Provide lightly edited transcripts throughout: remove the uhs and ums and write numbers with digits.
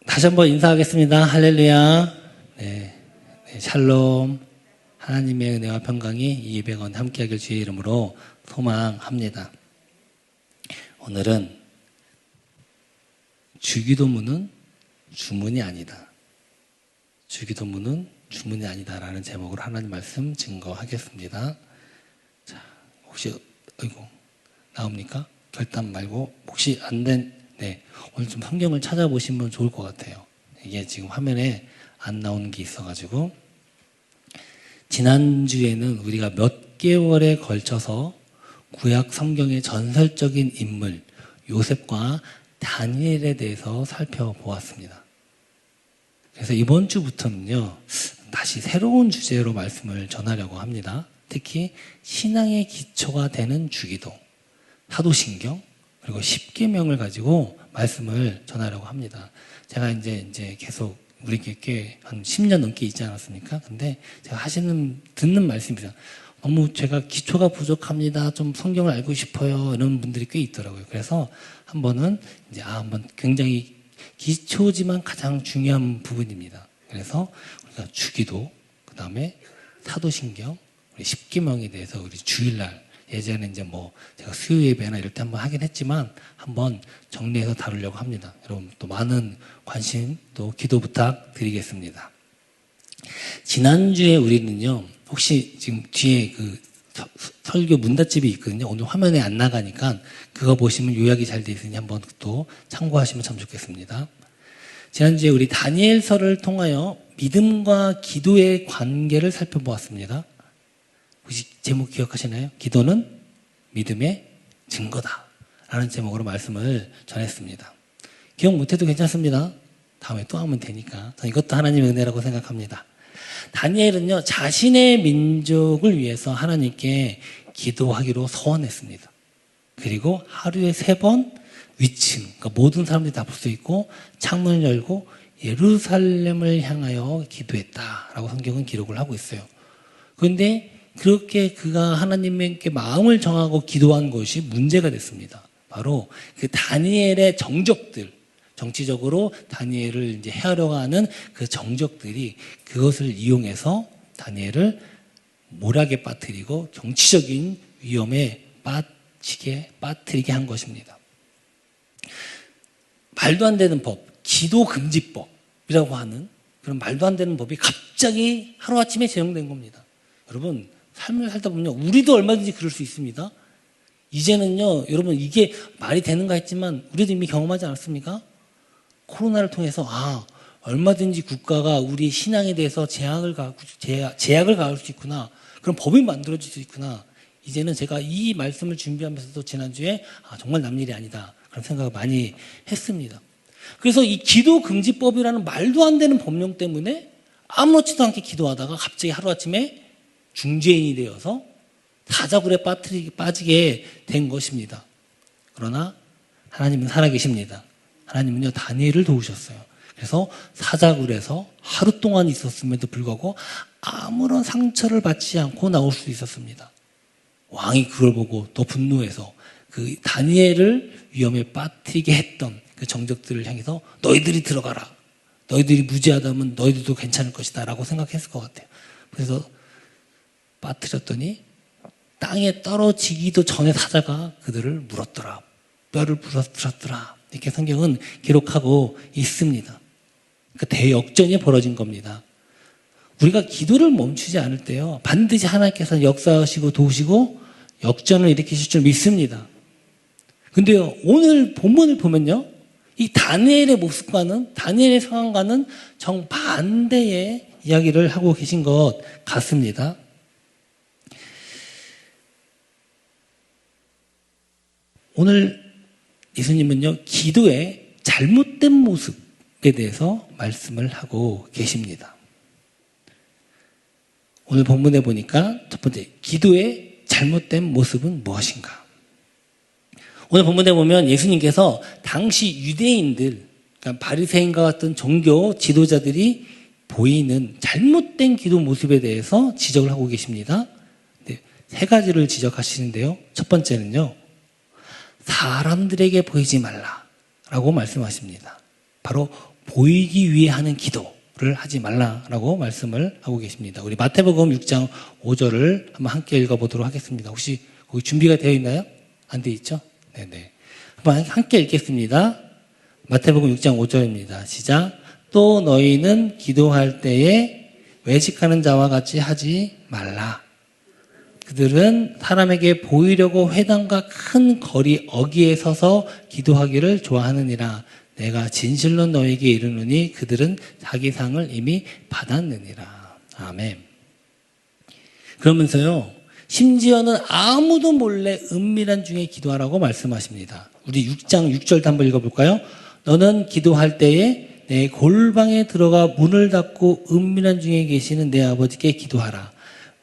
다시 한번 인사하겠습니다. 할렐루야. 네, 샬롬. 하나님의 은혜와 평강이 200원 함께하길 주의 이름으로 소망합니다. 오늘은 주기도문은 주문이 아니다. 주기도문은 주문이 아니다라는 제목으로 하나님 말씀 증거하겠습니다. 자, 혹시 나옵니까? 결단 말고 혹시 안 된, 오늘 좀 성경을 찾아보시면 좋을 것 같아요. 이게 지금 화면에 안 나오는 게 있어가지고. 지난주에는 우리가 몇 개월에 걸쳐서 구약 성경의 전설적인 인물 요셉과 다니엘에 대해서 살펴보았습니다. 그래서 이번 주부터는요, 다시 새로운 주제로 말씀을 전하려고 합니다. 특히 신앙의 기초가 되는 주기도, 사도신경, 그리고 십계명을 가지고 말씀을 전하려고 합니다. 제가 이제 계속 우리께 꽤 한 10년 넘게 있지 않았습니까? 근데 제가 듣는 말씀입니다. 너무 제가 기초가 부족합니다. 좀 성경을 알고 싶어요. 이런 분들이 꽤 있더라고요. 그래서 한 번은 한번 굉장히 기초지만 가장 중요한 부분입니다. 그래서 우리가 주기도, 그 다음에 사도신경, 우리 십계명에 대해서 우리 주일날 예전에 제가 수요 예배나 이럴 때 한번 하긴 했지만 한번 정리해서 다루려고 합니다. 여러분 또 많은 관심 또 기도 부탁드리겠습니다. 지난주에 우리는요, 혹시 지금 뒤에 그 설교 문답집이 있거든요. 오늘 화면에 안 나가니까 그거 보시면 요약이 잘 돼 있으니 한번 또 참고하시면 참 좋겠습니다. 지난주에 우리 다니엘서를 통하여 믿음과 기도의 관계를 살펴보았습니다. 혹시 제목 기억하시나요? 기도는 믿음의 증거다 라는 제목으로 말씀을 전했습니다. 기억 못해도 괜찮습니다. 다음에 또 하면 되니까. 저는 이것도 하나님의 은혜라고 생각합니다. 다니엘은요, 자신의 민족을 위해서 하나님께 기도하기로 서원했습니다. 그리고 하루에 3번 위층, 그러니까 모든 사람들이 다 볼 수 있고 창문을 열고 예루살렘을 향하여 기도했다라고 성경은 기록을 하고 있어요. 그런데 그렇게 그가 하나님께 마음을 정하고 기도한 것이 문제가 됐습니다. 바로 그 다니엘의 정적들, 정치적으로 다니엘을 해하려고 하는 그 정적들이 그것을 이용해서 다니엘을 몰락에 빠뜨리고 정치적인 위험에 빠뜨리게 한 것입니다. 말도 안 되는 법, 기도금지법이라고 하는 그런 말도 안 되는 법이 갑자기 하루아침에 제정된 겁니다. 여러분, 삶을 살다 보면 우리도 얼마든지 그럴 수 있습니다. 이제는요, 여러분 이게 말이 되는가 했지만 우리도 이미 경험하지 않았습니까? 코로나를 통해서 얼마든지 국가가 우리 신앙에 대해서 제약을 가할 수 있구나. 그런 법이 만들어질 수 있구나. 이제는 제가 이 말씀을 준비하면서도 지난주에 정말 남일이 아니다. 그런 생각을 많이 했습니다. 그래서 이 기도금지법이라는 말도 안 되는 법령 때문에 아무렇지도 않게 기도하다가 갑자기 하루아침에 중죄인이 되어서 사자굴에 빠지게 된 것입니다. 그러나 하나님은 살아계십니다. 하나님은요, 다니엘을 도우셨어요. 그래서 사자굴에서 하루 동안 있었음에도 불구하고 아무런 상처를 받지 않고 나올 수 있었습니다. 왕이 그걸 보고 또 분노해서 그 다니엘을 위험에 빠뜨리게 했던 그 정적들을 향해서 너희들이 들어가라. 너희들이 무지하다면 너희들도 괜찮을 것이다 라고 생각했을 것 같아요. 그래서 빠뜨렸더니 땅에 떨어지기도 전에 사자가 그들을 물었더라. 뼈를 부러뜨렸더라. 이렇게 성경은 기록하고 있습니다. 그러니까 대역전이 벌어진 겁니다. 우리가 기도를 멈추지 않을 때요, 반드시 하나님께서 역사하시고 도우시고 역전을 일으키실 줄 믿습니다. 근데요, 오늘 본문을 보면요, 이 다니엘의 모습과는, 다니엘의 상황과는 정반대의 이야기를 하고 계신 것 같습니다. 오늘 예수님은요, 기도의 잘못된 모습에 대해서 말씀을 하고 계십니다. 오늘 본문에 보니까 첫 번째, 기도의 잘못된 모습은 무엇인가? 오늘 본문에 보면 예수님께서 당시 유대인들, 그러니까 바리새인과 같은 종교 지도자들이 보이는 잘못된 기도 모습에 대해서 지적을 하고 계십니다. 3가지를 지적하시는데요. 첫 번째는요, 사람들에게 보이지 말라라고 말씀하십니다. 바로 보이기 위해 하는 기도를 하지 말라라고 말씀을 하고 계십니다. 우리 마태복음 6장 5절을 한번 함께 읽어보도록 하겠습니다. 혹시 거기 준비가 되어 있나요? 안 되어 있죠? 네네. 한번 함께 읽겠습니다. 마태복음 6장 5절입니다. 시작. 또 너희는 기도할 때에 외식하는 자와 같이 하지 말라. 그들은 사람에게 보이려고 회당과 큰 거리 어귀에 서서 기도하기를 좋아하느니라. 내가 진실로 너에게 이르노니 그들은 자기 상을 이미 받았느니라. 아멘. 그러면서요, 심지어는 아무도 몰래 은밀한 중에 기도하라고 말씀하십니다. 우리 6장 6절도 한번 읽어볼까요? 너는 기도할 때에 내 골방에 들어가 문을 닫고 은밀한 중에 계시는 내 아버지께 기도하라.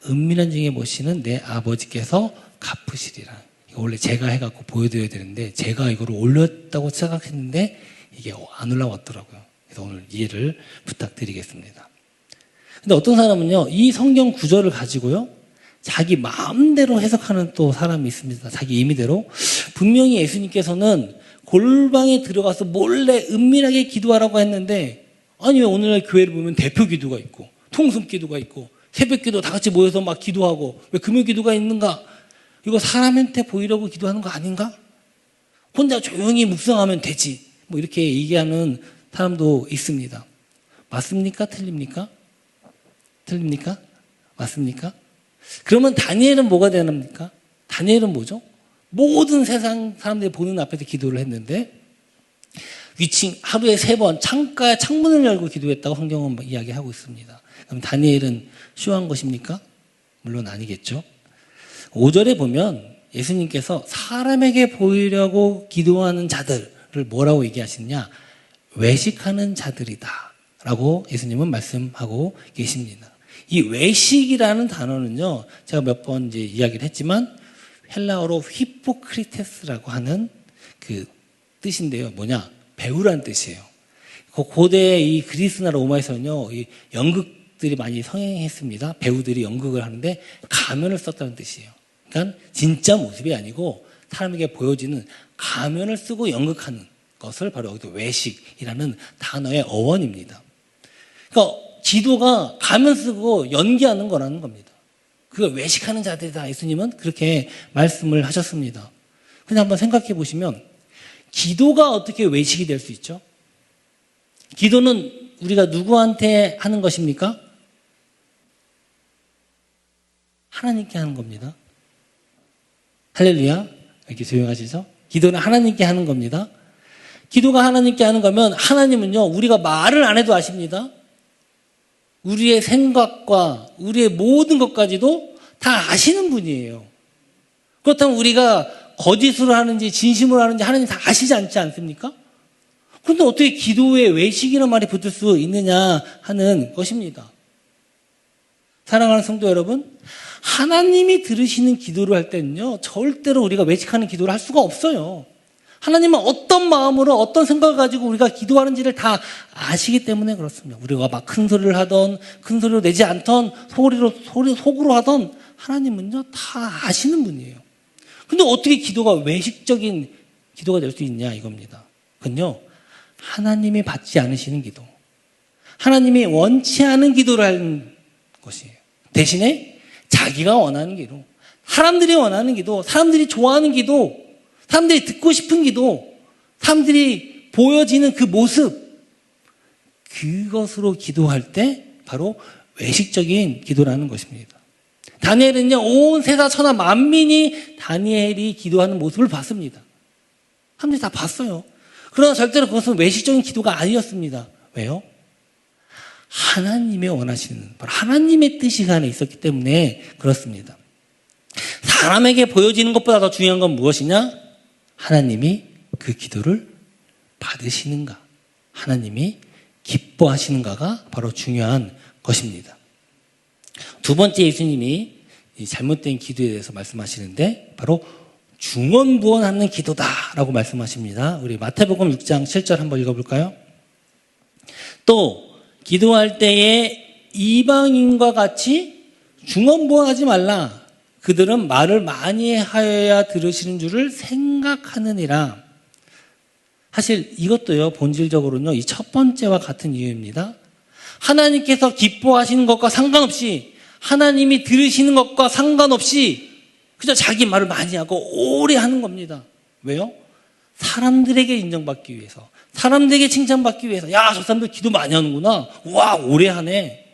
은밀한 중에 모시는 내 아버지께서 갚으시리라. 이거 원래 제가 해갖고 보여드려야 되는데 제가 이거를 올렸다고 생각했는데 이게 안 올라왔더라고요. 그래서 오늘 이해를 부탁드리겠습니다. 근데 어떤 사람은요, 이 성경 구절을 가지고요, 자기 마음대로 해석하는 또 사람이 있습니다. 자기 임의대로. 분명히 예수님께서는 골방에 들어가서 몰래 은밀하게 기도하라고 했는데, 아니 왜 오늘날 교회를 보면 대표 기도가 있고 통성 기도가 있고 새벽 기도 다 같이 모여서 막 기도하고 왜 금요 기도가 있는가? 이거 사람한테 보이려고 기도하는 거 아닌가? 혼자 조용히 묵상하면 되지. 뭐 이렇게 얘기하는 사람도 있습니다. 맞습니까? 틀립니까? 틀립니까? 맞습니까? 그러면 다니엘은 뭐가 되랍니까? 다니엘은 뭐죠? 모든 세상 사람들이 보는 앞에서 기도를 했는데 위층 하루에 3번 창가에 창문을 열고 기도했다고 성경은 이야기하고 있습니다. 그럼 다니엘은 쇼한 것입니까? 물론 아니겠죠. 5절에 보면 예수님께서 사람에게 보이려고 기도하는 자들을 뭐라고 얘기하시느냐? 외식하는 자들이다 라고 예수님은 말씀하고 계십니다. 이 외식이라는 단어는요, 제가 몇 번 이제 이야기를 했지만 헬라어로 히포크리테스라고 하는 그 뜻인데요. 뭐냐? 배우라는 뜻이에요. 고대 이 그리스나 로마에서는요, 이 연극들이 많이 성행했습니다. 배우들이 연극을 하는데 가면을 썼다는 뜻이에요. 그러니까 진짜 모습이 아니고 사람에게 보여지는 가면을 쓰고 연극하는 것을 바로 여기서 외식이라는 단어의 어원입니다. 그러니까 기도가 가면 쓰고 연기하는 거라는 겁니다. 그걸 외식하는 자들이다. 예수님은 그렇게 말씀을 하셨습니다. 근데 한번 생각해 보시면 기도가 어떻게 외식이 될 수 있죠? 기도는 우리가 누구한테 하는 것입니까? 하나님께 하는 겁니다. 할렐루야. 이렇게 조용하시죠? 기도는 하나님께 하는 겁니다. 기도가 하나님께 하는 거면 하나님은요, 우리가 말을 안 해도 아십니다. 우리의 생각과 우리의 모든 것까지도 다 아시는 분이에요. 그렇다면 우리가 거짓으로 하는지 진심으로 하는지 하나님 다 아시지 않지 않습니까? 그런데 어떻게 기도에 외식이라는 말이 붙을 수 있느냐 하는 것입니다. 사랑하는 성도 여러분, 하나님이 들으시는 기도를 할 때는요, 절대로 우리가 외식하는 기도를 할 수가 없어요. 하나님은 어떤 마음으로 어떤 생각을 가지고 우리가 기도하는지를 다 아시기 때문에 그렇습니다. 우리가 막 큰 소리를 하던 큰 소리로 내지 않던 속으로 하던 하나님은요 다 아시는 분이에요. 근데 어떻게 기도가 외식적인 기도가 될 수 있냐 이겁니다. 그건요, 하나님이 받지 않으시는 기도, 하나님이 원치 않은 기도를 하는 것이에요. 대신에 자기가 원하는 기도, 사람들이 원하는 기도, 사람들이 좋아하는 기도, 사람들이 듣고 싶은 기도, 사람들이 보여지는 그 모습, 그것으로 기도할 때 바로 외식적인 기도라는 것입니다. 다니엘은요, 온 세상 천하 만민이 다니엘이 기도하는 모습을 봤습니다. 사람들이 다 봤어요. 그러나 절대로 그것은 외식적인 기도가 아니었습니다. 왜요? 하나님의 원하시는, 바로 하나님의 뜻이 그 안에 있었기 때문에 그렇습니다. 사람에게 보여지는 것보다 더 중요한 건 무엇이냐? 하나님이 그 기도를 받으시는가, 하나님이 기뻐하시는가가 바로 중요한 것입니다. 두 번째, 예수님이 이 잘못된 기도에 대해서 말씀하시는데 바로 중언부언하는 기도다라고 말씀하십니다. 우리 마태복음 6장 7절 한번 읽어볼까요? 또 기도할 때에 이방인과 같이 중언부언하지 말라. 그들은 말을 많이 하여야 들으시는 줄을 생각하느니라. 사실 이것도요, 본질적으로는요, 이 첫 번째와 같은 이유입니다. 하나님께서 기뻐하시는 것과 상관없이, 하나님이 들으시는 것과 상관없이 그저 자기 말을 많이 하고 오래 하는 겁니다. 왜요? 사람들에게 인정받기 위해서, 사람들에게 칭찬받기 위해서. 야, 저 사람들 기도 많이 하는구나. 와, 오래 하네.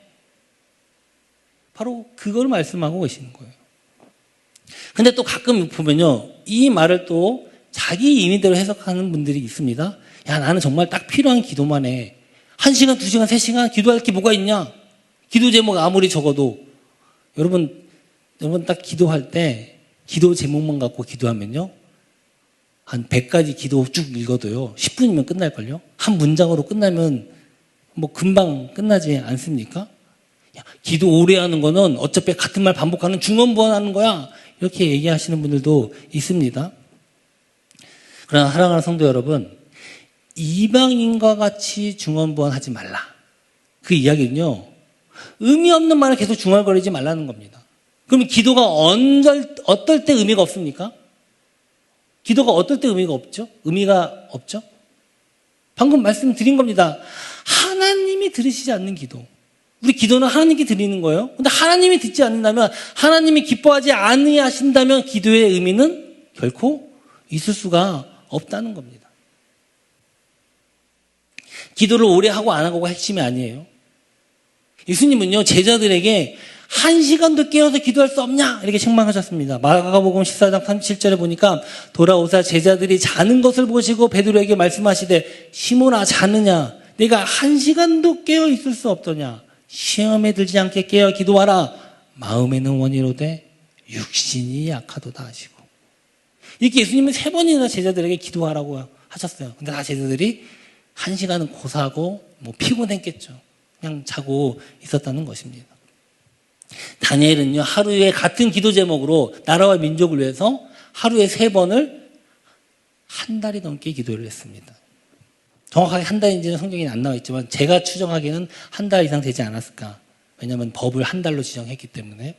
바로 그걸 말씀하고 계시는 거예요. 근데 또 가끔 보면요, 이 말을 또 자기 임의대로 해석하는 분들이 있습니다. 야, 나는 정말 딱 필요한 기도만 해. 1시간, 2시간, 3시간 기도할 게 뭐가 있냐? 기도 제목 아무리 적어도. 여러분 딱 기도할 때 기도 제목만 갖고 기도하면요, 한 100가지 기도 쭉 읽어도요, 10분이면 끝날걸요? 한 문장으로 끝나면 뭐 금방 끝나지 않습니까? 야, 기도 오래 하는 거는 어차피 같은 말 반복하는 중언부언하는 거야. 이렇게 얘기하시는 분들도 있습니다. 그러나 사랑하는 성도 여러분, 이방인과 같이 중언부언하지 말라. 그 이야기는요, 의미 없는 말을 계속 중얼거리지 말라는 겁니다. 그럼 기도가 어떨 때 의미가 없습니까? 기도가 어떨 때 의미가 없죠? 의미가 없죠? 방금 말씀드린 겁니다. 하나님이 들으시지 않는 기도. 우리 기도는 하나님께 드리는 거예요. 근데 하나님이 듣지 않는다면, 하나님이 기뻐하지 아니하신다면 기도의 의미는 결코 있을 수가 없다는 겁니다. 기도를 오래 하고 안 하고가 핵심이 아니에요. 예수님은요, 제자들에게 1시간도 깨어서 기도할 수 없냐? 이렇게 책망하셨습니다. 마가복음 14장 37절에 보니까 돌아오사 제자들이 자는 것을 보시고 베드로에게 말씀하시되 시몬아 자느냐? 내가 1시간도 깨어 있을 수 없더냐? 시험에 들지 않게 깨어 기도하라. 마음에는 원이로되 육신이 약하도다 하시고. 이렇게 예수님은 3번이나 제자들에게 기도하라고 하셨어요. 근데 다 제자들이 1시간은 고사하고 뭐 피곤했겠죠. 그냥 자고 있었다는 것입니다. 다니엘은요, 하루에 같은 기도 제목으로 나라와 민족을 위해서 하루에 3번을 한 달이 넘게 기도를 했습니다. 정확하게 한 달인지는 성경에 안 나와 있지만 제가 추정하기에는 한 달 이상 되지 않았을까. 왜냐하면 법을 한 달로 지정했기 때문에.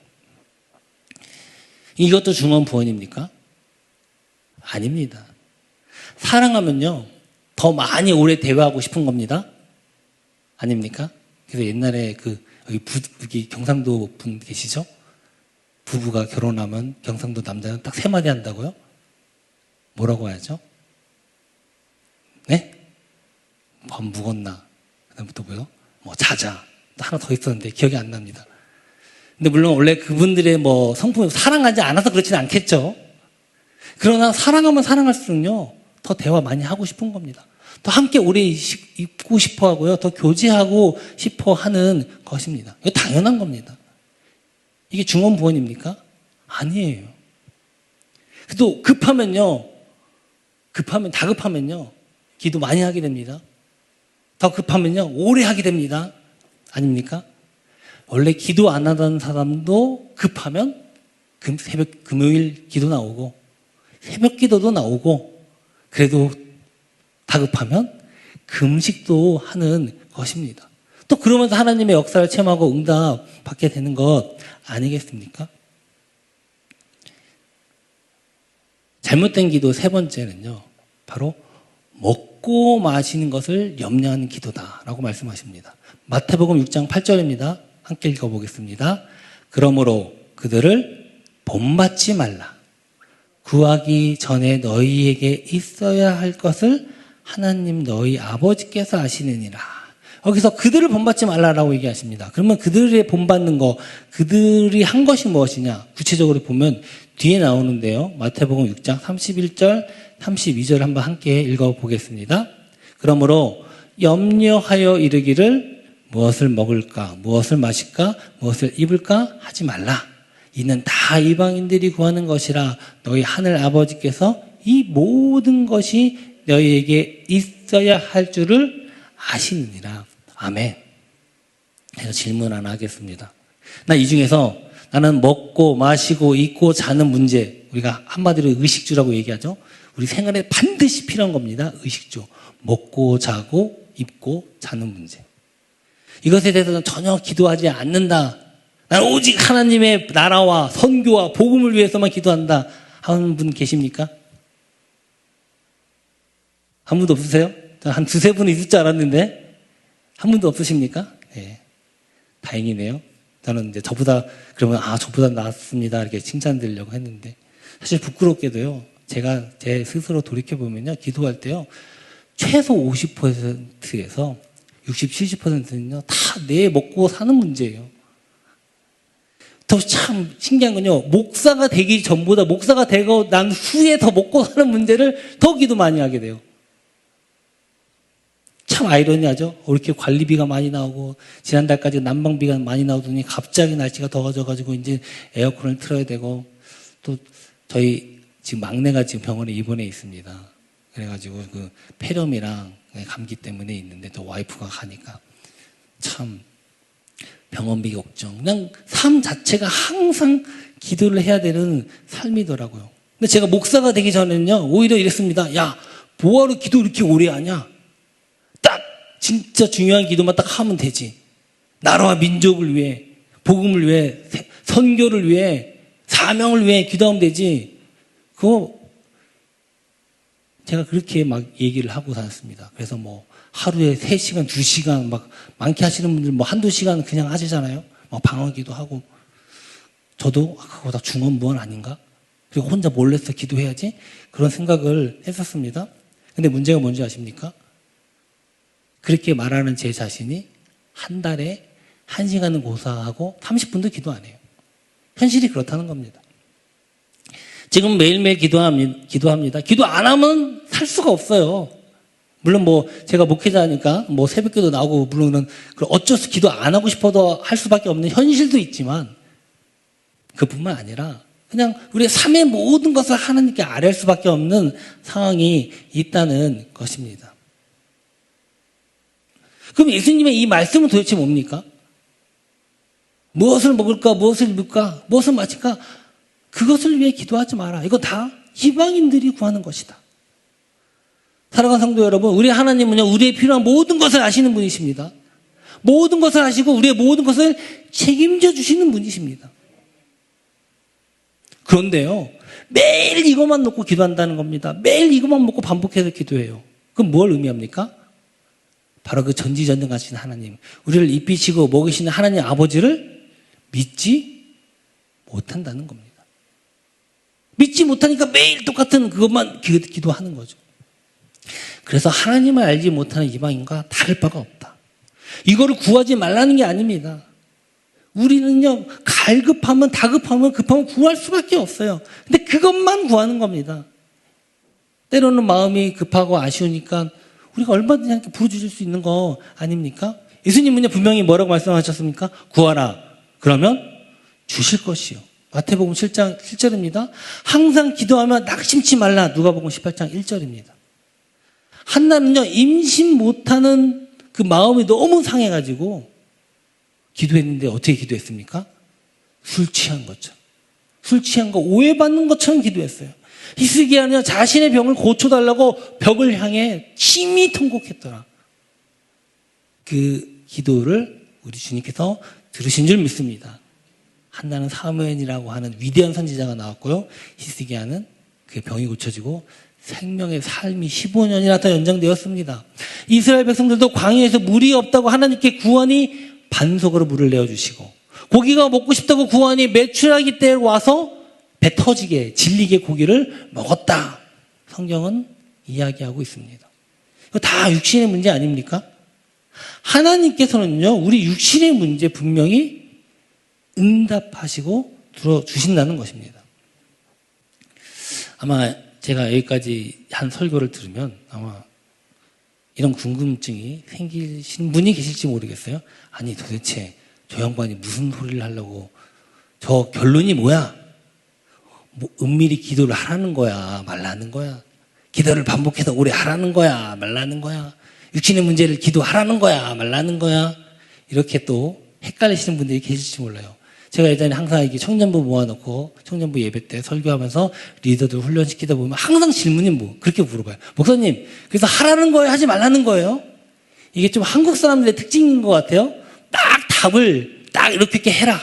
이것도 중언부언입니까? 아닙니다. 사랑하면요, 더 많이 오래 대화하고 싶은 겁니다. 아닙니까? 그래서 옛날에 여기 경상도 분 계시죠? 부부가 결혼하면 경상도 남자는 딱 3마디 한다고요? 뭐라고 하죠? 네? 밥 묵었나? 그 다음부터 뭐요? 뭐 자자. 또 하나 더 있었는데 기억이 안 납니다. 근데 물론 원래 그분들의 뭐 성품이 사랑하지 않아서 그렇지는 않겠죠. 그러나 사랑하면 사랑할수록요, 더 대화 많이 하고 싶은 겁니다. 더 함께 오래 있고 싶어 하고요, 더 교제하고 싶어 하는 것입니다. 이거 당연한 겁니다. 이게 중언부언입니까? 아니에요. 또 다급하면요, 기도 많이 하게 됩니다. 더 급하면요, 오래 하게 됩니다. 아닙니까? 원래 기도 안 하던 사람도 급하면 금요일 기도 나오고 새벽 기도도 나오고, 그래도 다급하면 금식도 하는 것입니다. 또 그러면서 하나님의 역사를 체험하고 응답 받게 되는 것 아니겠습니까? 잘못된 기도 3번째는요, 바로 먹고 마시는 것을 염려하는 기도다라고 말씀하십니다. 마태복음 6장 8절입니다. 함께 읽어보겠습니다. 그러므로 그들을 본받지 말라. 구하기 전에 너희에게 있어야 할 것을 하나님 너희 아버지께서 아시느니라. 여기서 그들을 본받지 말라라고 얘기하십니다. 그러면 그들의 본받는 거, 그들이 한 것이 무엇이냐? 구체적으로 보면 뒤에 나오는데요. 마태복음 6장 31절, 32절 한번 함께 읽어보겠습니다. 그러므로 염려하여 이르기를 무엇을 먹을까, 무엇을 마실까, 무엇을 입을까 하지 말라. 이는 다 이방인들이 구하는 것이라 너희 하늘 아버지께서 이 모든 것이 너희에게 있어야 할 줄을 아시느니라. 아멘. 제가 질문 하나 하겠습니다. 나 이 중에서 나는 먹고 마시고 입고 자는 문제, 우리가 한마디로 의식주라고 얘기하죠. 우리 생활에 반드시 필요한 겁니다. 의식주. 먹고 자고 입고 자는 문제. 이것에 대해서는 전혀 기도하지 않는다. 난 오직 하나님의 나라와 선교와 복음을 위해서만 기도한다 하는 분 계십니까? 한 분도 없으세요? 한 두세 분 있을 줄 알았는데 한 분도 없으십니까? 네. 다행이네요. 저는 이제 저보다 그러면 저보다 낫습니다 이렇게 칭찬드리려고 했는데 사실 부끄럽게도요. 제가 제 스스로 돌이켜 보면요, 기도할 때요 최소 50%에서 60, 70%는요 다 내 먹고 사는 문제예요. 더 참 신기한 건요, 목사가 되기 전보다 목사가 되고 난 후에 더 먹고 사는 문제를 더 기도 많이 하게 돼요. 참 아이러니하죠. 이렇게 관리비가 많이 나오고 지난달까지 난방비가 많이 나오더니 갑자기 날씨가 더워져가지고 이제 에어컨을 틀어야 되고, 또 저희 지금 막내가 지금 병원에 입원해 있습니다. 그래가지고 그 폐렴이랑 감기 때문에 있는데 또 와이프가 가니까 참 병원비 걱정, 그냥 삶 자체가 항상 기도를 해야 되는 삶이더라고요. 근데 제가 목사가 되기 전에는요 오히려 이랬습니다. 야, 뭐하러 기도 이렇게 오래 하냐? 딱 진짜 중요한 기도만 딱 하면 되지. 나라와 민족을 위해, 복음을 위해, 선교를 위해, 사명을 위해 기도하면 되지. 그거 제가 그렇게 막 얘기를 하고 다녔습니다. 그래서 뭐 하루에 3시간, 2시간 막 많게 하시는 분들 뭐 한두 시간 그냥 하시잖아요. 막 방언기도 하고. 저도 그거보다 중언부언 아닌가? 그리고 혼자 몰래서 기도해야지? 그런 생각을 했었습니다. 근데 문제가 뭔지 아십니까? 그렇게 말하는 제 자신이 한 달에 1시간은 고사하고 30분도 기도 안 해요. 현실이 그렇다는 겁니다. 지금 매일매일 기도합니다. 기도 안 하면 살 수가 없어요. 물론 뭐 제가 목회자니까 뭐 새벽기도 나오고 물론은 어쩔 수 기도 안 하고 싶어도 할 수밖에 없는 현실도 있지만, 그뿐만 아니라 그냥 우리의 삶의 모든 것을 하나님께 아뢰할 수밖에 없는 상황이 있다는 것입니다. 그럼 예수님의 이 말씀은 도대체 뭡니까? 무엇을 먹을까? 무엇을 입을까? 무엇을 마실까? 그것을 위해 기도하지 마라. 이거 다 이방인들이 구하는 것이다. 사랑하는 성도 여러분, 우리 하나님은요, 우리의 필요한 모든 것을 아시는 분이십니다. 모든 것을 아시고 우리의 모든 것을 책임져 주시는 분이십니다. 그런데요, 매일 이것만 놓고 기도한다는 겁니다. 매일 이것만 먹고 반복해서 기도해요. 그럼 뭘 의미합니까? 바로 그 전지전능하신 하나님, 우리를 입히시고 먹이시는 하나님 아버지를 믿지 못한다는 겁니다. 믿지 못하니까 매일 똑같은 그것만 기도하는 거죠. 그래서 하나님을 알지 못하는 이방인과 다를 바가 없다. 이거를 구하지 말라는 게 아닙니다. 우리는요, 갈급하면 다급하면 급하면 구할 수밖에 없어요. 근데 그것만 구하는 겁니다. 때로는 마음이 급하고 아쉬우니까 우리가 얼마든지 하나님께 부르주실 수 있는 거 아닙니까? 예수님은요, 분명히 뭐라고 말씀하셨습니까? 구하라. 그러면 주실 것이요. 마태복음 7장 7절입니다. 항상 기도하면 낙심치 말라. 누가복음 18장 1절입니다. 한나는요, 임신 못하는 그 마음이 너무 상해가지고 기도했는데 어떻게 기도했습니까? 술 취한 것처럼. 술 취한 거 오해받는 것처럼 기도했어요. 히스기야는요, 자신의 병을 고쳐달라고 벽을 향해 심히 통곡했더라. 그 기도를 우리 주님께서 들으신 줄 믿습니다. 한나는 사무엘이라고 하는 위대한 선지자가 나왔고요. 히스기야는 그 병이 고쳐지고 생명의 삶이 15년이나 더 연장되었습니다. 이스라엘 백성들도 광야에서 물이 없다고 하나님께 구하니 반석으로 물을 내어주시고, 고기가 먹고 싶다고 구하니 메추라기 때에 와서 배 터지게 질리게 고기를 먹었다. 성경은 이야기하고 있습니다. 이거 다 육신의 문제 아닙니까? 하나님께서는요, 우리 육신의 문제 분명히 응답하시고 들어주신다는 것입니다. 아마 제가 여기까지 한 설교를 들으면 아마 이런 궁금증이 생기신 분이 계실지 모르겠어요. 아니, 도대체 저 양반이 무슨 소리를 하려고, 저 결론이 뭐야? 뭐 은밀히 기도를 하라는 거야, 말라는 거야? 기도를 반복해서 오래 하라는 거야, 말라는 거야? 육신의 문제를 기도하라는 거야, 말라는 거야? 이렇게 또 헷갈리시는 분들이 계실지 몰라요. 제가 예전에 항상 이게 청년부 모아놓고 청년부 예배 때 설교하면서 리더들 훈련시키다 보면 항상 질문이 그렇게 물어봐요. 목사님, 그래서 하라는 거예요? 하지 말라는 거예요? 이게 좀 한국 사람들의 특징인 것 같아요. 딱 답을 딱 이렇게 해라.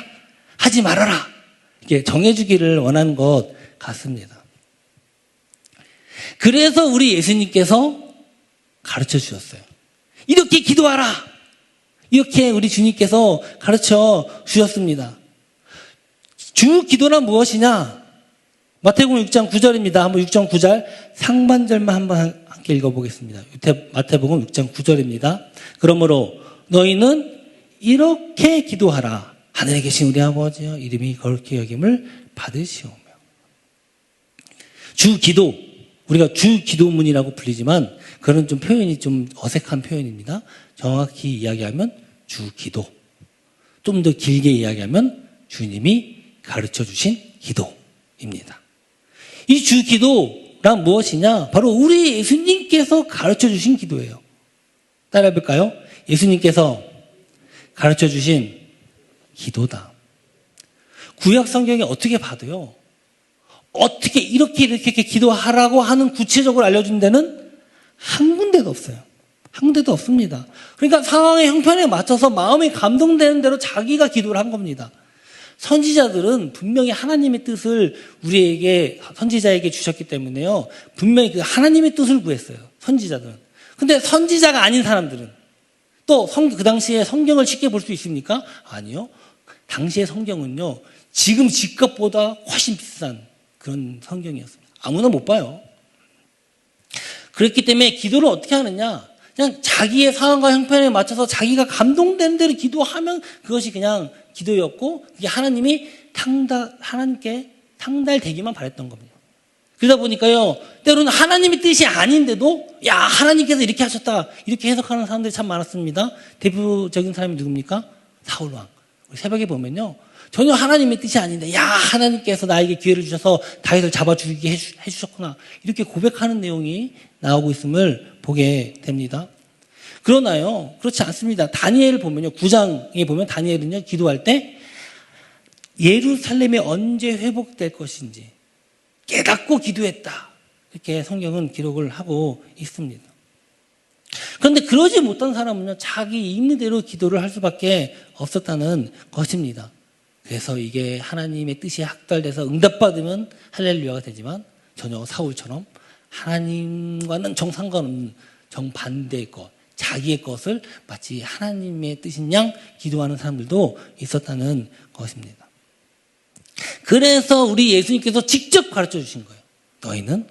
하지 말아라. 이게 정해주기를 원하는 것 같습니다. 그래서 우리 예수님께서 가르쳐 주셨어요. 이렇게 기도하라! 이렇게 우리 주님께서 가르쳐 주셨습니다. 주 기도란 무엇이냐? 마태복음 6장 9절입니다. 한번 6장 9절 상반절만 한번 함께 읽어보겠습니다. 마태복음 6장 9절입니다. 그러므로 너희는 이렇게 기도하라. 하늘에 계신 우리 아버지여 이름이 거룩히 여김을 받으시오며. 주 기도, 우리가 주 기도문이라고 불리지만 그런 좀 표현이 좀 어색한 표현입니다. 정확히 이야기하면 주 기도. 좀 더 길게 이야기하면 주님이 가르쳐 주신 기도입니다. 이 주 기도란 무엇이냐? 바로 우리 예수님께서 가르쳐 주신 기도예요. 따라해 볼까요? 예수님께서 가르쳐 주신 기도다. 구약 성경에 어떻게 봐도요. 어떻게 이렇게 기도하라고 하는 구체적으로 알려준 데는 한 군데도 없어요. 한 군데도 없습니다. 그러니까 상황의 형편에 맞춰서 마음이 감동되는 대로 자기가 기도를 한 겁니다. 선지자들은 분명히 하나님의 뜻을 우리에게 선지자에게 주셨기 때문에요. 분명히 그 하나님의 뜻을 구했어요. 선지자들은. 근데 선지자가 아닌 사람들은 또 그 당시에 성경을 쉽게 볼 수 있습니까? 아니요. 당시의 성경은요. 지금 집값보다 훨씬 비싼 그런 성경이었습니다. 아무나 못 봐요. 그렇기 때문에 기도를 어떻게 하느냐? 그냥 자기의 상황과 형편에 맞춰서 자기가 감동된 대로 기도하면 그것이 그냥 기도였고 그게 하나님께 상달되기만 바랬던 겁니다. 그러다 보니까요. 때로는 하나님의 뜻이 아닌데도 야 하나님께서 이렇게 하셨다 이렇게 해석하는 사람들이 참 많았습니다. 대표적인 사람이 누굽니까? 사울왕. 새벽에 보면요. 전혀 하나님의 뜻이 아닌데 야 하나님께서 나에게 기회를 주셔서 다윗을 잡아 죽이게 해주셨구나 이렇게 고백하는 내용이 나오고 있음을 보게 됩니다. 그러나요 그렇지 않습니다. 다니엘을 보면요 9장에 보면 다니엘은요 기도할 때 예루살렘이 언제 회복될 것인지 깨닫고 기도했다 이렇게 성경은 기록을 하고 있습니다. 그런데 그러지 못한 사람은요 자기 임의대로 기도를 할 수밖에 없었다는 것입니다. 그래서 이게 하나님의 뜻이 학달돼서 응답받으면 할렐루야가 되지만 전혀 사울처럼 하나님과는 정상관없는 정반대의 것, 자기의 것을 마치 하나님의 뜻인 양 기도하는 사람들도 있었다는 것입니다. 그래서 우리 예수님께서 직접 가르쳐 주신 거예요. 너희는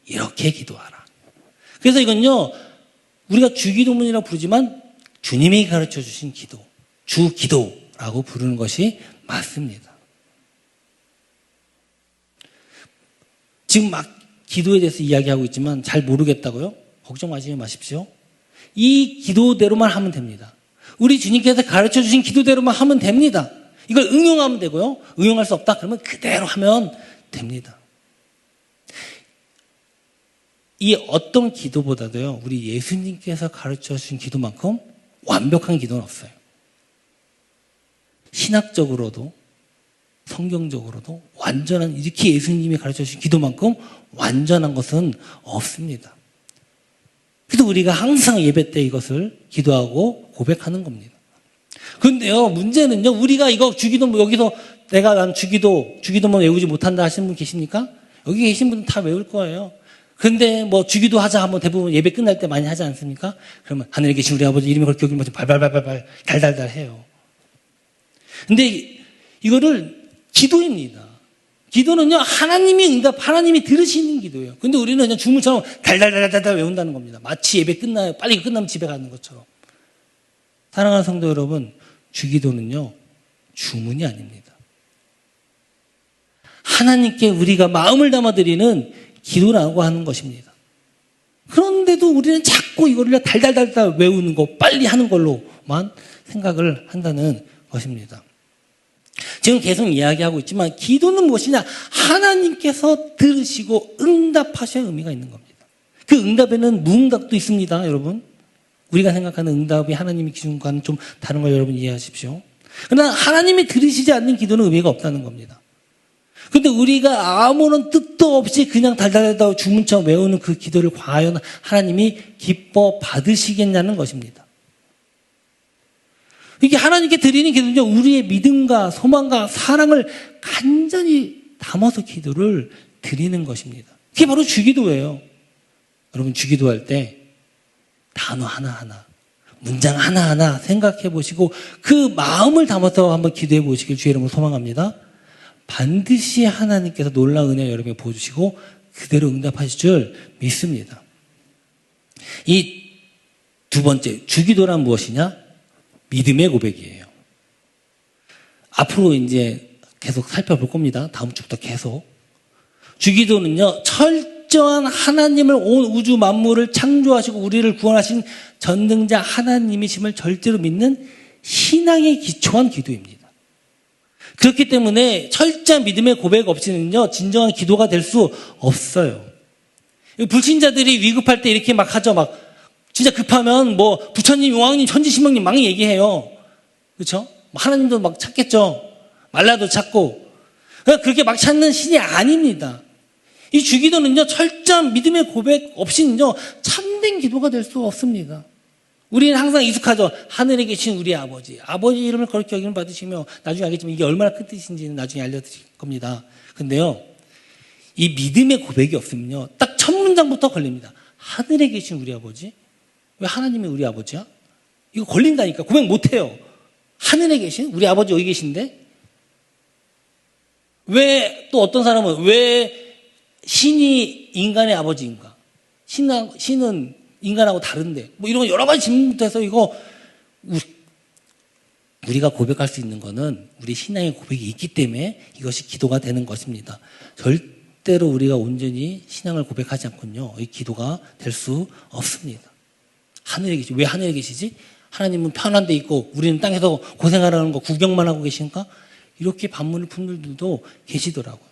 이렇게 기도하라. 그래서 이건요, 우리가 주기도문이라고 부르지만 주님이 가르쳐 주신 기도, 주기도라고 부르는 것이 맞습니다. 지금 막 기도에 대해서 이야기하고 있지만 잘 모르겠다고요? 걱정하지 마십시오. 이 기도대로만 하면 됩니다. 우리 주님께서 가르쳐 주신 기도대로만 하면 됩니다. 이걸 응용하면 되고요. 응용할 수 없다 그러면 그대로 하면 됩니다. 이 어떤 기도보다도요. 우리 예수님께서 가르쳐 주신 기도만큼 완벽한 기도는 없어요. 신학적으로도 성경적으로도 완전한 이렇게 예수님이 가르쳐 주신 기도만큼 완전한 것은 없습니다. 그래서 우리가 항상 예배 때 이것을 기도하고 고백하는 겁니다. 그런데요, 문제는요, 우리가 이거 주기도, 여기서 난 주기도만 외우지 못한다 하시는 분 계십니까? 여기 계신 분은 다 외울 거예요. 근데 뭐 주기도 하자 하면 대부분 예배 끝날 때 많이 하지 않습니까? 그러면 하늘에 계신 우리 아버지 이름이 그렇게 여기면 발발발발 달달달 해요. 근데 이거를 기도입니다. 기도는요, 하나님이 들으시는 기도예요. 근데 우리는 그냥 주문처럼 달달달달달 외운다는 겁니다. 마치 예배 끝나요. 빨리 끝나면 집에 가는 것처럼. 사랑하는 성도 여러분, 주기도는요, 주문이 아닙니다. 하나님께 우리가 마음을 담아드리는 기도라고 하는 것입니다. 그런데도 우리는 자꾸 이거를 달달달달 외우는 거, 빨리 하는 걸로만 생각을 한다는 것입니다. 지금 계속 이야기하고 있지만 기도는 무엇이냐? 하나님께서 들으시고 응답하셔야 의미가 있는 겁니다. 그 응답에는 무응답도 있습니다, 여러분. 우리가 생각하는 응답이 하나님의 기준과는 좀 다른 걸 여러분 이해하십시오. 그러나 하나님이 들으시지 않는 기도는 의미가 없다는 겁니다. 그런데 우리가 아무런 뜻도 없이 그냥 달달달달 주문처럼 외우는 그 기도를 과연 하나님이 기뻐 받으시겠냐는 것입니다. 이게 하나님께 드리는 기도는요, 우리의 믿음과 소망과 사랑을 간절히 담아서 기도를 드리는 것입니다. 그게 바로 주기도예요. 여러분, 주기도할 때 단어 하나하나, 문장 하나하나 생각해 보시고 그 마음을 담아서 한번 기도해 보시길 주의 이름으로 소망합니다. 반드시 하나님께서 놀라운 은혜 여러분에게 보여주시고 그대로 응답하실 줄 믿습니다. 이 두 번째, 주기도란 무엇이냐? 믿음의 고백이에요. 앞으로 이제 계속 살펴볼 겁니다. 다음 주부터 계속. 주기도는요, 철저한 하나님을 온 우주 만물을 창조하시고 우리를 구원하신 전능자 하나님이심을 절대로 믿는 신앙에 기초한 기도입니다. 그렇기 때문에 철저한 믿음의 고백 없이는요, 진정한 기도가 될 수 없어요. 불신자들이 위급할 때 이렇게 막 하죠. 막 진짜 급하면 뭐 부처님, 용왕님, 천지신명님 막 얘기해요. 그렇죠? 하나님도 막 찾겠죠. 말라도 찾고. 그렇게 막 찾는 신이 아닙니다. 이 주기도는요, 철저한 믿음의 고백 없이는요, 참된 기도가 될 수 없습니다. 우리는 항상 익숙하죠. 하늘에 계신 우리 아버지. 아버지 이름을 거룩히 여김을 받으시며, 나중에 알겠지만 이게 얼마나 큰 뜻인지는 나중에 알려드릴 겁니다. 근데요, 이 믿음의 고백이 없으면요, 딱 첫 문장부터 걸립니다. 하늘에 계신 우리 아버지? 왜 하나님이 우리 아버지야? 이거 걸린다니까. 고백 못해요. 하늘에 계신 우리 아버지 여기 계신데? 왜, 또 어떤 사람은 왜 신이 인간의 아버지인가? 신은 인간하고 다른데? 뭐 이런 여러 가지 질문부터 해서 이거, 우리가 고백할 수 있는 거는 우리 신앙의 고백이 있기 때문에 이것이 기도가 되는 것입니다. 절대로 우리가 온전히 신앙을 고백하지 않군요. 이 기도가 될 수 없습니다. 하늘에 계시, 왜 하늘에 계시지? 하나님은 편한 데 있고 우리는 땅에서 고생하라는 거 구경만 하고 계신가? 이렇게 반문을 푼 분들도 계시더라고요.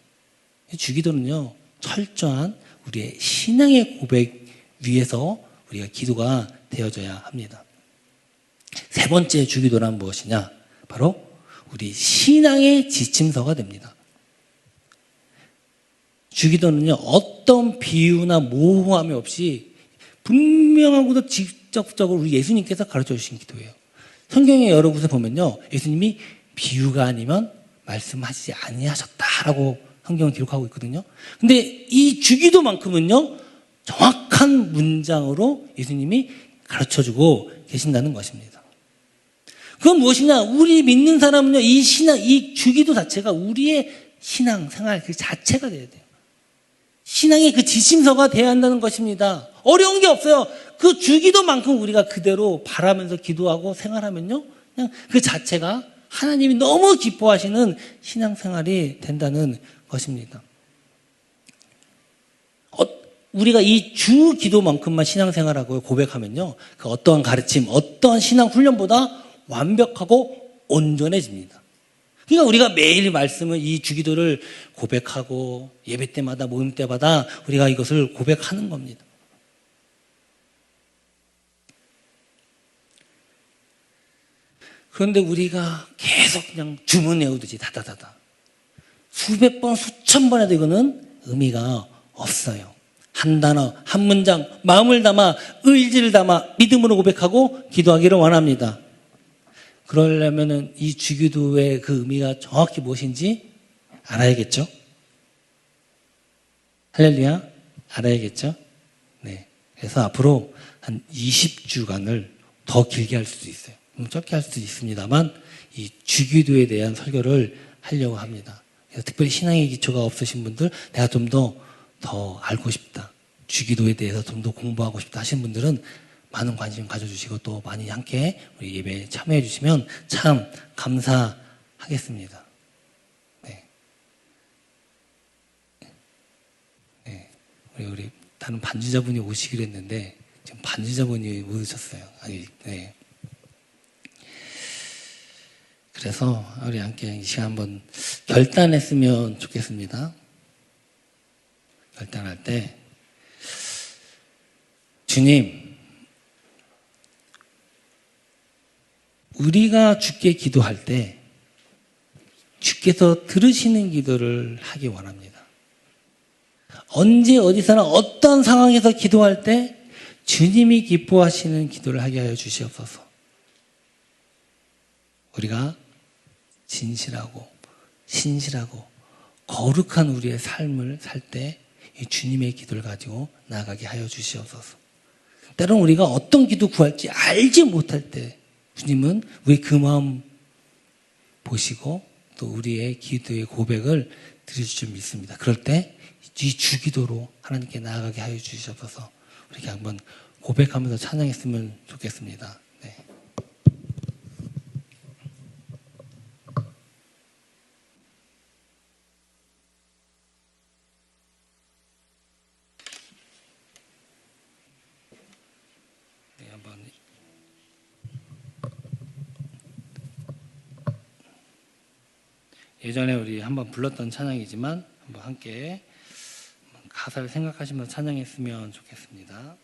주기도는요, 철저한 우리의 신앙의 고백 위에서 우리가 기도가 되어져야 합니다. 세 번째 주기도란 무엇이냐? 바로 우리 신앙의 지침서가 됩니다. 주기도는요, 어떤 비유나 모호함이 없이 분명하고도 직접적으로 우리 예수님께서 가르쳐 주신 기도예요. 성경의 여러 곳에 보면요, 예수님이 비유가 아니면 말씀하시지 아니하셨다라고 성경을 기록하고 있거든요. 근데 이 주기도만큼은요, 정확한 문장으로 예수님이 가르쳐주고 계신다는 것입니다. 그건 무엇이냐? 우리 믿는 사람은요, 이 신앙, 이 주기도 자체가 우리의 신앙 생활 그 자체가 돼야 돼요. 신앙의 그 지침서가 돼야 한다는 것입니다. 어려운 게 없어요. 그 주기도만큼 우리가 그대로 바라면서 기도하고 생활하면요, 그냥 그 자체가 하나님이 너무 기뻐하시는 신앙생활이 된다는 것입니다. 우리가 이 주 기도만큼만 신앙생활하고 고백하면요, 그 어떠한 가르침, 어떠한 신앙 훈련보다 완벽하고 온전해집니다. 그러니까 우리가 매일 말씀을, 이 주기도를 고백하고 예배 때마다 모임 때마다 우리가 이것을 고백하는 겁니다. 그런데 우리가 계속 그냥 주문 외우듯이 다다다다 수백 번, 수천 번 해도 이거는 의미가 없어요. 한 단어, 한 문장, 마음을 담아, 의지를 담아 믿음으로 고백하고 기도하기를 원합니다. 그러려면은 이 주기도의 그 의미가 정확히 무엇인지 알아야겠죠? 할렐루야, 알아야겠죠? 네. 그래서 앞으로 한 20주간을 더 길게 할 수도 있어요. 짧게 할 수도 있습니다만, 이 주기도에 대한 설교를 하려고 합니다. 그래서 특별히 신앙의 기초가 없으신 분들, 내가 좀 더 알고 싶다, 주기도에 대해서 좀 더 공부하고 싶다 하신 분들은 많은 관심 가져주시고 또 많이 함께 우리 예배에 참여해 주시면 참 감사하겠습니다. 네. 네. 우리 다른 반주자분이 오시기로 했는데 지금 반주자분이 못 오셨어요. 아니, 네. 그래서 우리 함께 이 시간 한번 결단했으면 좋겠습니다. 결단할 때, 주님, 우리가 주께 기도할 때 주께서 들으시는 기도를 하기 원합니다. 언제 어디서나 어떤 상황에서 기도할 때 주님이 기뻐하시는 기도를 하게 하여 주시옵소서. 우리가 진실하고 신실하고 거룩한 우리의 삶을 살 때 이 주님의 기도를 가지고 나아가게 하여 주시옵소서. 때로는 우리가 어떤 기도 구할지 알지 못할 때 주님은 우리 그 마음 보시고 또 우리의 기도의 고백을 들으실 줄 믿습니다. 그럴 때 이 주기도로 하나님께 나아가게 하여 주시옵소서. 우리가 한번 고백하면서 찬양했으면 좋겠습니다. 네. 네, 한번 예전에 우리 한번 불렀던 찬양이지만 한번 함께 가사를 생각하시면서 찬양했으면 좋겠습니다.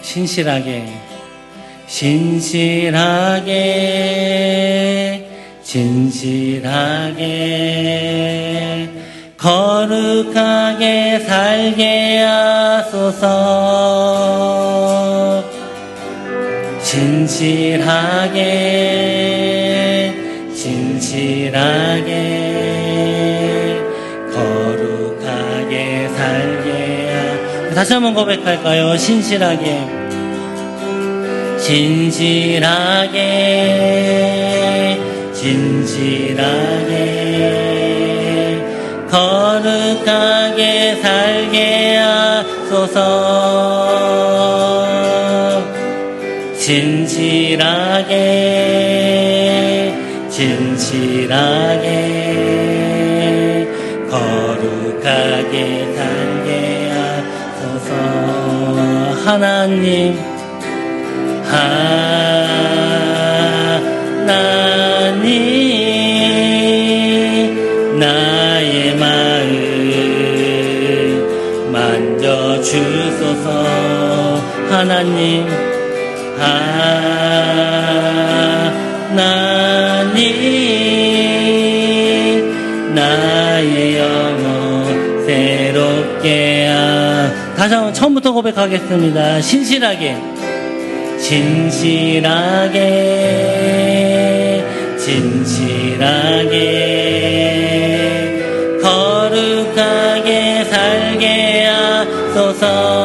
신실하게 진실하게 거룩하게 살게 하소서. 진실하게 거룩하게 살게 하소서. 다시 한번 고백할까요? 신실하게 거룩하게 살게 하소서. 진실하게 거룩하게 살게 하소서. 하나님 나의 마음 만져주소서. 하나님 나의 영혼 새롭게 다시 한번 처음부터 고백하겠습니다. 신실하게 거룩하게 살게 하소서.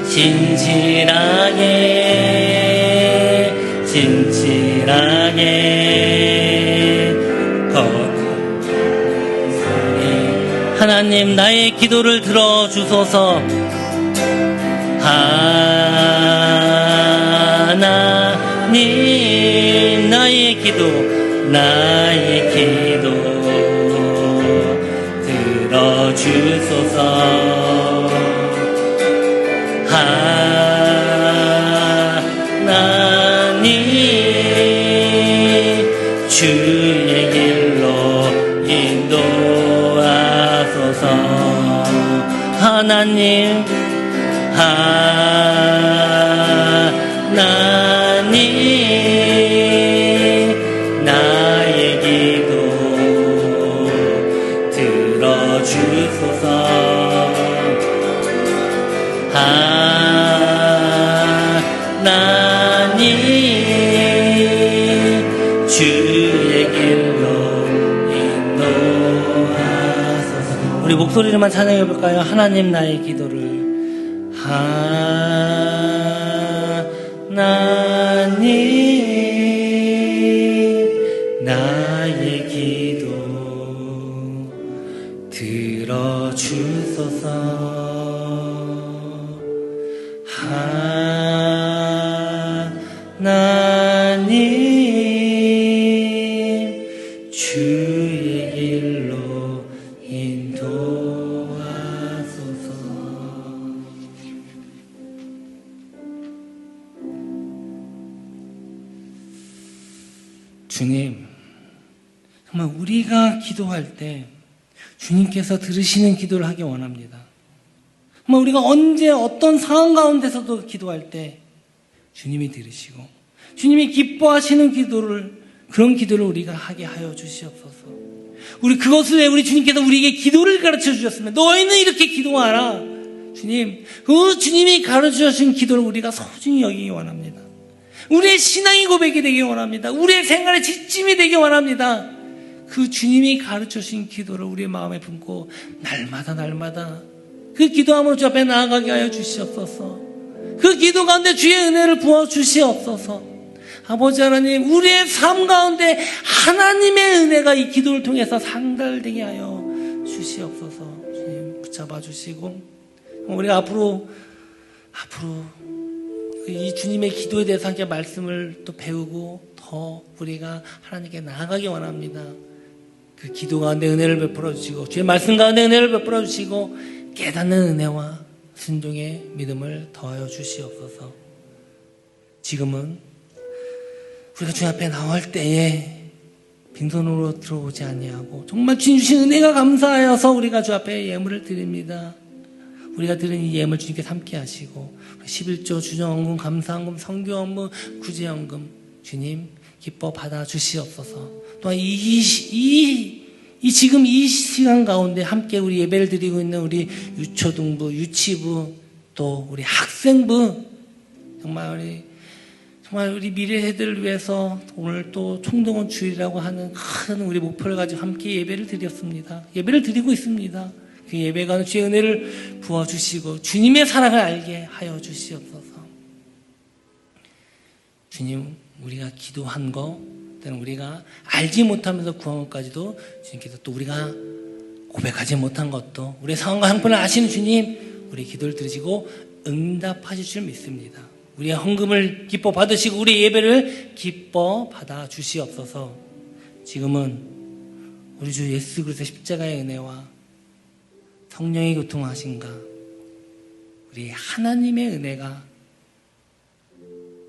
진실하게 하나님 나의 기도를 들어주소서. 하나님 나의 기도 들어주소서. 하나님 주의 길로 인도하소서. 하나님 나의 기도 들어주소서. 하나님 주의 길로 인도하소서. 우리 목소리로만 찬양해 볼까요? 하나님 나의 기도를 하나님 나의 기도 들어주소서. 하나님 주의 길로 인도하소서. 주님, 정말 우리가 기도할 때 주님께서 들으시는 기도를 하기 원합니다. 정말 우리가 언제 어떤 상황 가운데서도 기도할 때 주님이 들으시고 주님이 기뻐하시는 그런 기도를 우리가 하게 하여 주시옵소서. 우리 그것을 왜 우리 주님께서 우리에게 기도를 가르쳐 주셨으면 너희는 이렇게 기도하라. 주님, 그 주님이 가르쳐 주신 기도를 우리가 소중히 여기기 원합니다. 우리의 신앙의 고백이 되기 원합니다. 우리의 생활의 지침이 되기 원합니다. 그 주님이 가르쳐 주신 기도를 우리의 마음에 품고 날마다 그 기도함으로 주 앞에 나아가게 하여 주시옵소서. 그 기도 가운데 주의 은혜를 부어 주시옵소서. 아버지 하나님, 우리의 삶 가운데 하나님의 은혜가 이 기도를 통해서 상달되게 하여 주시옵소서. 주님 붙잡아 주시고, 우리가 앞으로 이 주님의 기도에 대해서 함께 말씀을 또 배우고 더 우리가 하나님께 나아가기 원합니다. 그 기도 가운데 은혜를 베풀어 주시고, 주의 말씀 가운데 은혜를 베풀어 주시고, 깨닫는 은혜와 순종의 믿음을 더하여 주시옵소서. 지금은 우리가 주님 앞에 나올 때에 빈손으로 들어오지 아니하고 정말 주님 주신 은혜가 감사하여서 우리가 주 앞에 예물을 드립니다. 우리가 드린 이 예물 주님께 함께 하시고 11조 주정헌금, 감사헌금, 성교헌금, 구제헌금 주님 기뻐 받아 주시옵소서. 또한 지금 이 시간 가운데 함께 우리 예배를 드리고 있는 우리 유초등부, 유치부, 또 우리 학생부, 정말 우리 미래 세대를 위해서 오늘 또 총동원 주일이라고 하는 큰 우리 목표를 가지고 함께 예배를 드렸습니다. 예배를 드리고 있습니다. 그 예배가 주의 은혜를 부어주시고 주님의 사랑을 알게 하여 주시옵소서. 주님, 우리가 기도한 거, 때는 우리가 알지 못하면서 구한 것까지도 주님께서 또 우리가 고백하지 못한 것도 우리의 상황과 형편을 아시는 주님, 우리 기도를 들으시고 응답하실 줄 믿습니다. 우리의 헌금을 기뻐 받으시고 우리 예배를 기뻐 받아 주시옵소서. 지금은 우리 주 예수 그리스도의 십자가의 은혜와 성령의 교통하심과 우리 하나님의 은혜가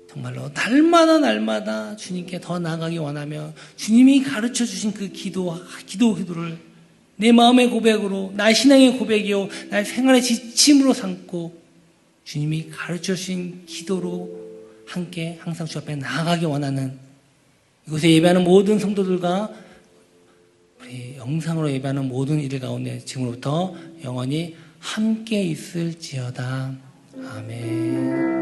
정말로 날마다 주님께 더 나아가기 원하며 주님이 가르쳐 주신 그 기도를 내 마음의 고백으로, 나의 신앙의 고백이요, 나의 생활의 지침으로 삼고 주님이 가르쳐 주신 기도로 함께 항상 주 앞에 나아가기 원하는 이곳에 예배하는 모든 성도들과 우리 영상으로 예배하는 모든 이들 가운데 지금부터 영원히 함께 있을지어다. 아멘.